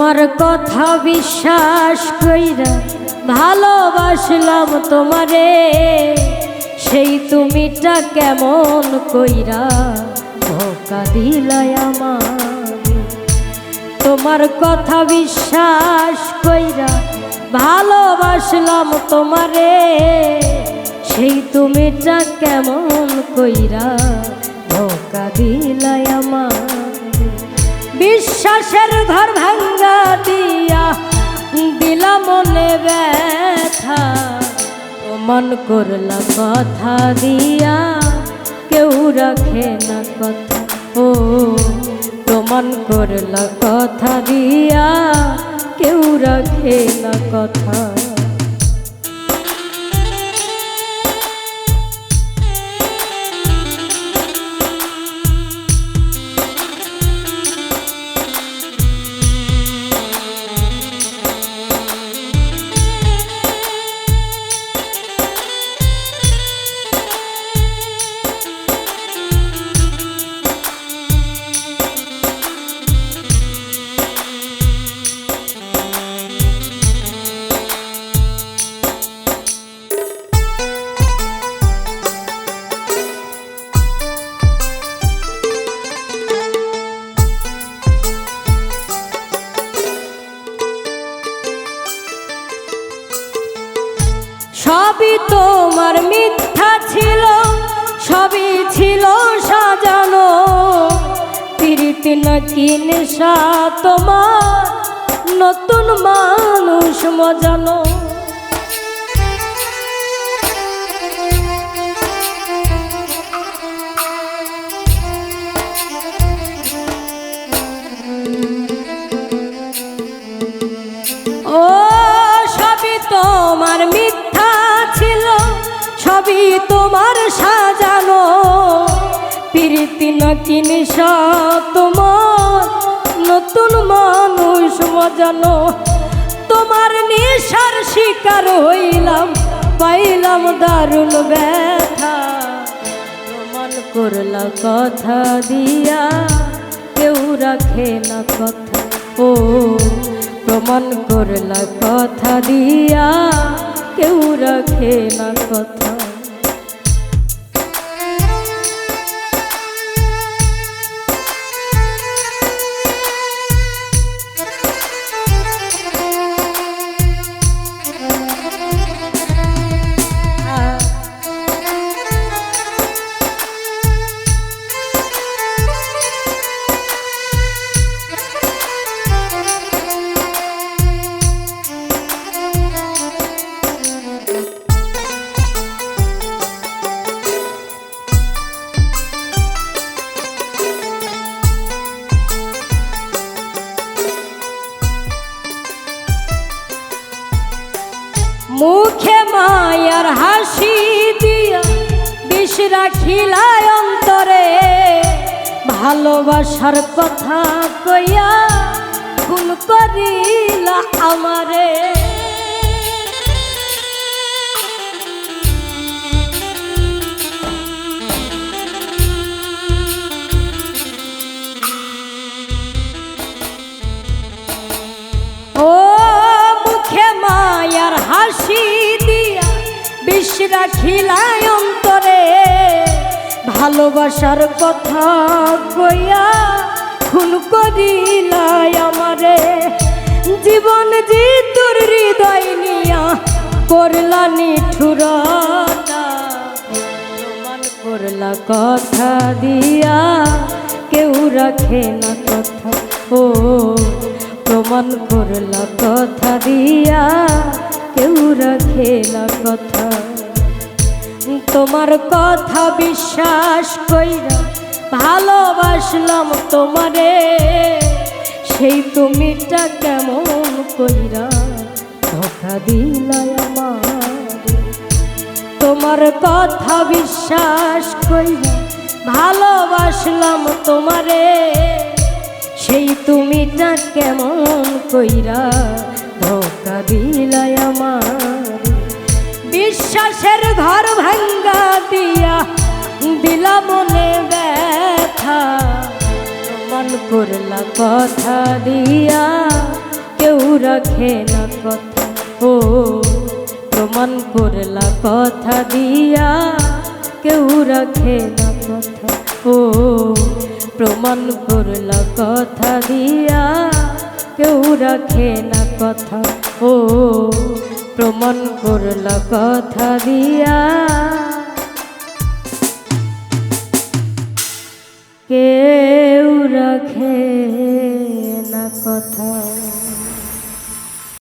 তোমার কথা বিশ্বাস কইরা ভালোবাসলাম তোমারে, সেই তুমিটা কেমন কইরা ধোঁকা দিলাই আমারে। তোমার কথা বিশ্বাস কইরা ভালোবাসলাম তোমারে, সেই তুমিটা কেমন কইরা ধোঁকা দিলাই আমারে। বিশ্বাসের ঘর ভাঙ্গা দিয়া দিলা মনে ব্যথা, মন করলা কথা দিয়া কেউ রাখে না কথা। ও প্রমাণ করলা কথা দিয়া কেউ রাখে না কথা। সবই তোমার মিথ্যা ছিল, সবই ছিল সাজানো, প্রীতি নাকি নেশা তোমার নতুন মানুষ মজানো। ও সবই তোমার মিথ্যা ছিল, সবই তোমার সাজানো, প্রীতি নাকি নেশা তোমার নতুন মানুষ মজানো। তোমার নেশার শিকার হইলাম, পাইলাম দারুণ ব্যথা, প্রমাণ করলা কথা দিয়া কেউ রাখে না কথা। ও প্রমাণ করলা কথা দিয়া কেউ রাখে না কথা। মুখে মায়ার হাসি দিয়া বিষ রাখিলাই অন্তরে, ভালোবাসার কথা কইয়া খুন করিলা আমারে। ও মুখে মায়ার হাসি দিয়া বিষ রাখিলাই অন্তরে, ভালোবাসার কথা কইয়া খুন করিলাই আমারে। জীবন জিতুর হৃদয় নিয়া করলা নিঠুরতা, প্রমাণ করলা কথা দিয়া কেউ রাখে না কথা। ও প্রমাণ করলা কথা দিয়া কেউ রাখে না কথা। তোমার কথা বিশ্বাস কইরা ভালোবাসলাম তোমারে, সেই তুমিটা কেমন কইরা ধোঁকা দিলাই আমারে। তোমার কথা বিশ্বাস কইরা ভালোবাসলাম তোমারে, সেই তুমিটা কেমন কইরা ধোঁকা দিলাই আমারে। বিশ্বাসের ঘর ভাঙ্গা দিয়া দিলা মনে ব্যথা, প্রমাণ করলা কথা দিয়া কেউ রাখে না কথা। ও প্রমাণ করলা কথা দিয়া, কেউ রাখে না কথা। ও প্রমাণ করলা কথা দিয়া, কেউ রাখে না কথা। ও প্রমাণ করলা কথা দিয়া, কেউ রাখে না কথা।